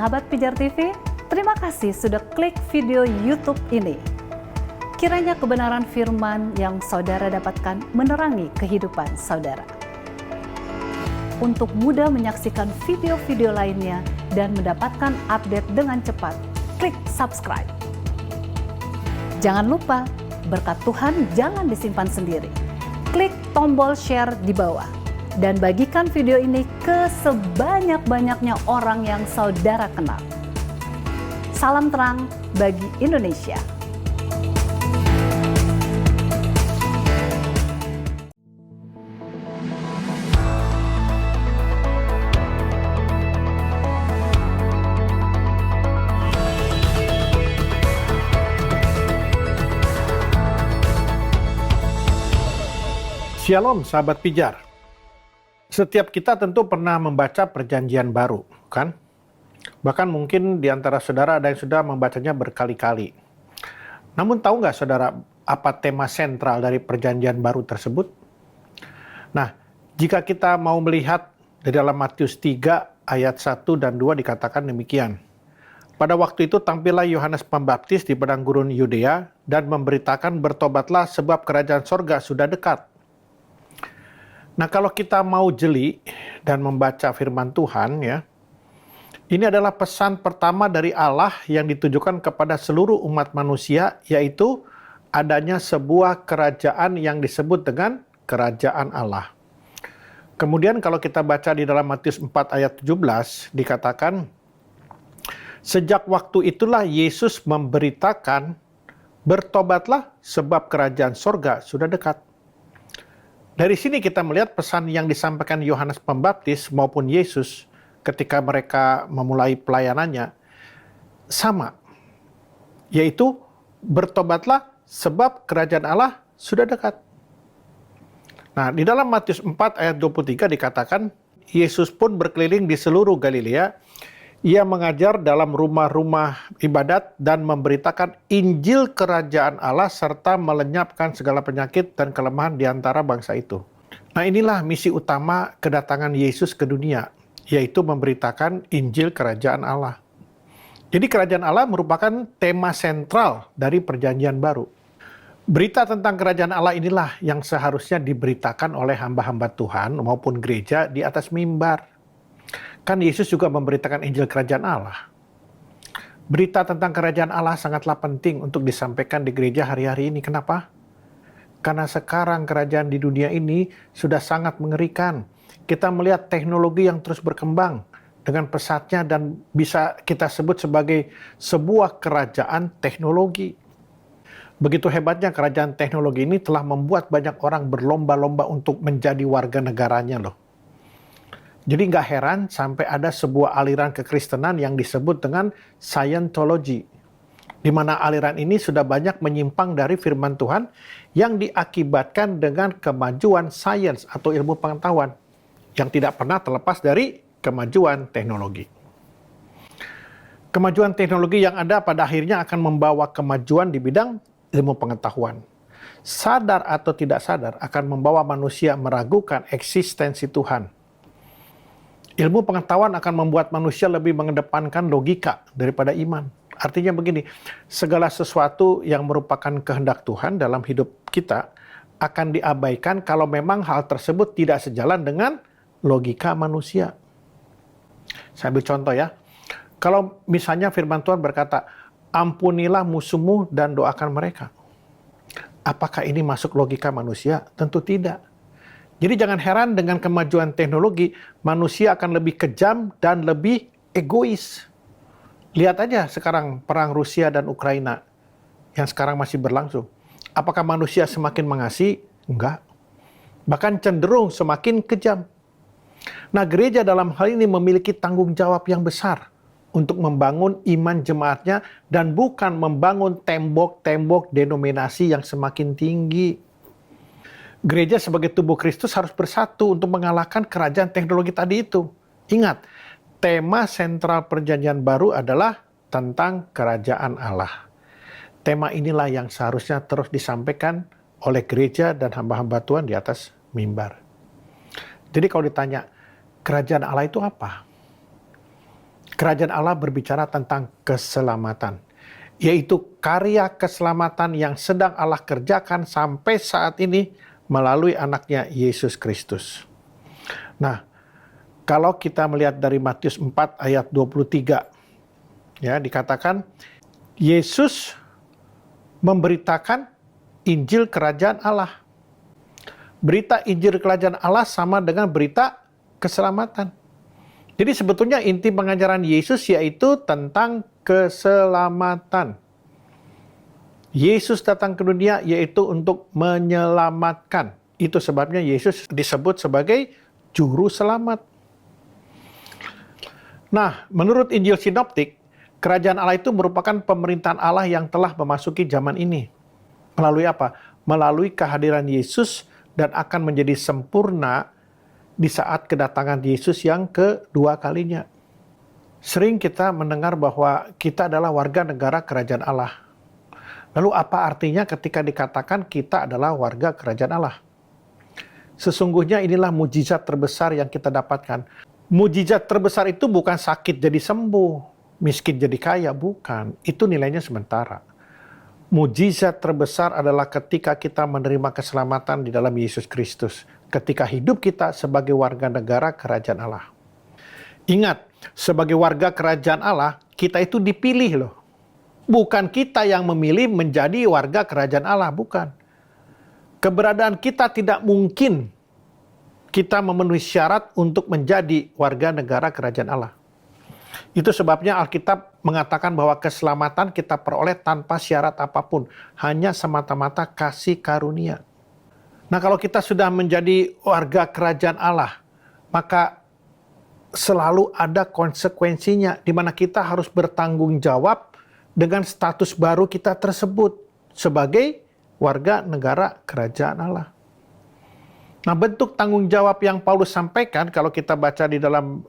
Sahabat Pijar TV, terima kasih sudah klik video YouTube ini. Kiranya kebenaran firman yang saudara dapatkan menerangi kehidupan saudara. Untuk mudah menyaksikan video-video lainnya dan mendapatkan update dengan cepat, klik subscribe. Jangan lupa, berkat Tuhan jangan disimpan sendiri. Klik tombol share di bawah dan bagikan video ini ke sebanyak-banyaknya orang yang saudara kenal. Salam terang bagi Indonesia. Shalom sahabat pijar. Setiap kita tentu pernah membaca perjanjian baru, kan? Bahkan mungkin di antara saudara ada yang sudah membacanya berkali-kali. Namun tahu nggak saudara apa tema sentral dari perjanjian baru tersebut? Nah, jika kita mau melihat di dalam Matius 3 ayat 1 dan 2 dikatakan demikian. Pada waktu itu tampillah Yohanes Pembaptis di padang gurun Yudea dan memberitakan bertobatlah sebab kerajaan sorga sudah dekat. Nah, kalau kita mau jeli dan membaca firman Tuhan ya, ini adalah pesan pertama dari Allah yang ditujukan kepada seluruh umat manusia, yaitu adanya sebuah kerajaan yang disebut dengan kerajaan Allah. Kemudian kalau kita baca di dalam Matius 4 ayat 17 dikatakan, sejak waktu itulah Yesus memberitakan, bertobatlah sebab kerajaan sorga sudah dekat. Dari sini kita melihat pesan yang disampaikan Yohanes Pembaptis maupun Yesus ketika mereka memulai pelayanannya sama, yaitu bertobatlah sebab kerajaan Allah sudah dekat. Nah, di dalam Matius 4 ayat 23 dikatakan, Yesus pun berkeliling di seluruh Galilea. Ia mengajar dalam rumah-rumah ibadat dan memberitakan Injil Kerajaan Allah serta melenyapkan segala penyakit dan kelemahan di antara bangsa itu. Nah, inilah misi utama kedatangan Yesus ke dunia, yaitu memberitakan Injil Kerajaan Allah. Jadi Kerajaan Allah merupakan tema sentral dari Perjanjian Baru. Berita tentang Kerajaan Allah inilah yang seharusnya diberitakan oleh hamba-hamba Tuhan maupun gereja di atas mimbar. Kan Yesus juga memberitakan Injil Kerajaan Allah. Berita tentang Kerajaan Allah sangatlah penting untuk disampaikan di gereja hari-hari ini. Kenapa? Karena sekarang kerajaan di dunia ini sudah sangat mengerikan. Kita melihat teknologi yang terus berkembang dengan pesatnya dan bisa kita sebut sebagai sebuah kerajaan teknologi. Begitu hebatnya kerajaan teknologi ini telah membuat banyak orang berlomba-lomba untuk menjadi warga negaranya loh. Jadi nggak heran sampai ada sebuah aliran kekristenan yang disebut dengan Scientology, di mana aliran ini sudah banyak menyimpang dari firman Tuhan yang diakibatkan dengan kemajuan sains atau ilmu pengetahuan yang tidak pernah terlepas dari kemajuan teknologi. Kemajuan teknologi yang ada pada akhirnya akan membawa kemajuan di bidang ilmu pengetahuan. Sadar atau tidak sadar akan membawa manusia meragukan eksistensi Tuhan. Ilmu pengetahuan akan membuat manusia lebih mengedepankan logika daripada iman. Artinya begini, segala sesuatu yang merupakan kehendak Tuhan dalam hidup kita akan diabaikan kalau memang hal tersebut tidak sejalan dengan logika manusia. Saya ambil contoh ya. Kalau misalnya firman Tuhan berkata, ampunilah musuhmu dan doakan mereka. Apakah ini masuk logika manusia? Tentu tidak. Jadi jangan heran dengan kemajuan teknologi, manusia akan lebih kejam dan lebih egois. Lihat aja sekarang perang Rusia dan Ukraina yang sekarang masih berlangsung. Apakah manusia semakin mengasihi? Enggak. Bahkan cenderung semakin kejam. Nah, gereja dalam hal ini memiliki tanggung jawab yang besar untuk membangun iman jemaatnya dan bukan membangun tembok-tembok denominasi yang semakin tinggi. Gereja sebagai tubuh Kristus harus bersatu untuk mengalahkan kerajaan teknologi tadi itu. Ingat, tema sentral perjanjian baru adalah tentang kerajaan Allah. Tema inilah yang seharusnya terus disampaikan oleh gereja dan hamba-hamba Tuhan di atas mimbar. Jadi kalau ditanya, kerajaan Allah itu apa? Kerajaan Allah berbicara tentang keselamatan, yaitu karya keselamatan yang sedang Allah kerjakan sampai saat ini melalui anaknya Yesus Kristus. Nah, kalau kita melihat dari Matius 4 ayat 23, ya, dikatakan Yesus memberitakan Injil Kerajaan Allah. Berita Injil Kerajaan Allah sama dengan berita keselamatan. Jadi sebetulnya inti pengajaran Yesus yaitu tentang keselamatan. Yesus datang ke dunia yaitu untuk menyelamatkan. Itu sebabnya Yesus disebut sebagai juru selamat. Nah, menurut Injil Sinoptik, kerajaan Allah itu merupakan pemerintahan Allah yang telah memasuki zaman ini. Melalui apa? Melalui kehadiran Yesus dan akan menjadi sempurna di saat kedatangan Yesus yang kedua kalinya. Sering kita mendengar bahwa kita adalah warga negara kerajaan Allah. Lalu apa artinya ketika dikatakan kita adalah warga kerajaan Allah? Sesungguhnya inilah mujizat terbesar yang kita dapatkan. Mujizat terbesar itu bukan sakit jadi sembuh, miskin jadi kaya, bukan. Itu nilainya sementara. Mujizat terbesar adalah ketika kita menerima keselamatan di dalam Yesus Kristus. Ketika hidup kita sebagai warga negara kerajaan Allah. Ingat, sebagai warga kerajaan Allah, kita itu dipilih loh. Bukan kita yang memilih menjadi warga kerajaan Allah, bukan. Keberadaan kita tidak mungkin kita memenuhi syarat untuk menjadi warga negara kerajaan Allah. Itu sebabnya Alkitab mengatakan bahwa keselamatan kita peroleh tanpa syarat apapun, hanya semata-mata kasih karunia. Nah, kalau kita sudah menjadi warga kerajaan Allah, maka selalu ada konsekuensinya di mana kita harus bertanggung jawab dengan status baru kita tersebut sebagai warga negara kerajaan Allah. Nah, bentuk tanggung jawab yang Paulus sampaikan kalau kita baca di dalam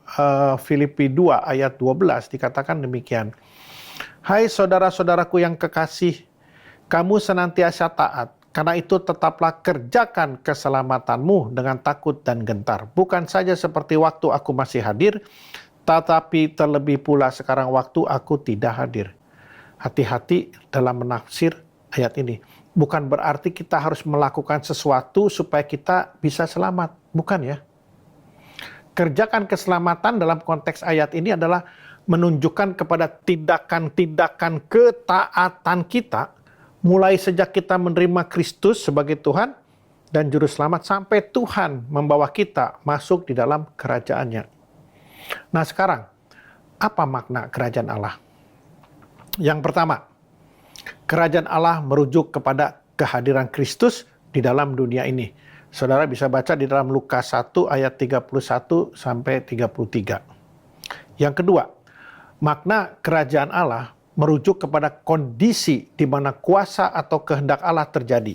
Filipi 2 ayat 12 dikatakan demikian. Hai saudara-saudaraku yang kekasih, kamu senantiasa taat. Karena itu tetaplah kerjakan keselamatanmu dengan takut dan gentar. Bukan saja seperti waktu aku masih hadir, tetapi terlebih pula sekarang waktu aku tidak hadir. Hati-hati dalam menafsir ayat ini. Bukan berarti kita harus melakukan sesuatu supaya kita bisa selamat. Bukan ya. Kerjakan keselamatan dalam konteks ayat ini adalah menunjukkan kepada tindakan-tindakan ketaatan kita mulai sejak kita menerima Kristus sebagai Tuhan dan Juru Selamat sampai Tuhan membawa kita masuk di dalam kerajaannya. Nah sekarang, apa makna kerajaan Allah? Yang pertama, kerajaan Allah merujuk kepada kehadiran Kristus di dalam dunia ini. Saudara bisa baca di dalam Lukas 1 ayat 31 sampai 33. Yang kedua, makna kerajaan Allah merujuk kepada kondisi di mana kuasa atau kehendak Allah terjadi.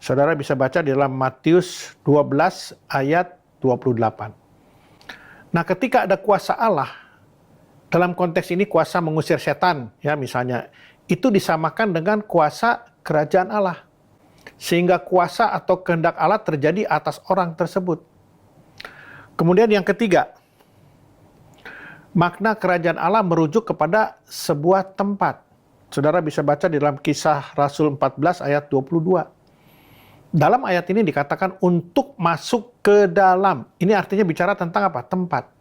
Saudara bisa baca di dalam Matius 12 ayat 28. Nah, ketika ada kuasa Allah, dalam konteks ini kuasa mengusir setan, ya misalnya, itu disamakan dengan kuasa kerajaan Allah. Sehingga kuasa atau kehendak Allah terjadi atas orang tersebut. Kemudian yang ketiga, makna kerajaan Allah merujuk kepada sebuah tempat. Saudara bisa baca di dalam Kisah Rasul 14 ayat 22. Dalam ayat ini dikatakan untuk masuk ke dalam. Ini artinya bicara tentang apa? Tempat.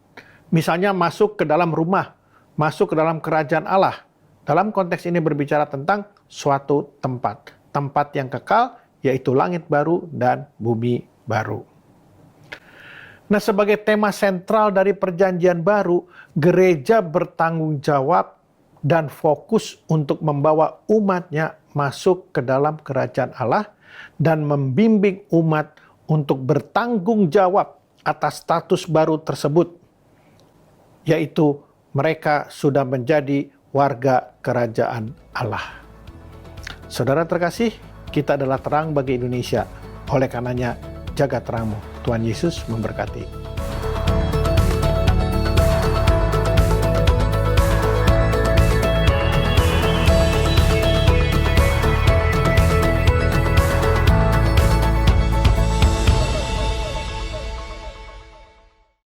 Misalnya masuk ke dalam rumah, masuk ke dalam kerajaan Allah. Dalam konteks ini berbicara tentang suatu tempat. Tempat yang kekal, yaitu langit baru dan bumi baru. Nah, sebagai tema sentral dari perjanjian baru, gereja bertanggung jawab dan fokus untuk membawa umatnya masuk ke dalam kerajaan Allah dan membimbing umat untuk bertanggung jawab atas status baru tersebut, yaitu mereka sudah menjadi warga kerajaan Allah. Saudara terkasih, kita adalah terang bagi Indonesia. Oleh karenanya, jaga terangmu. Tuhan Yesus memberkati.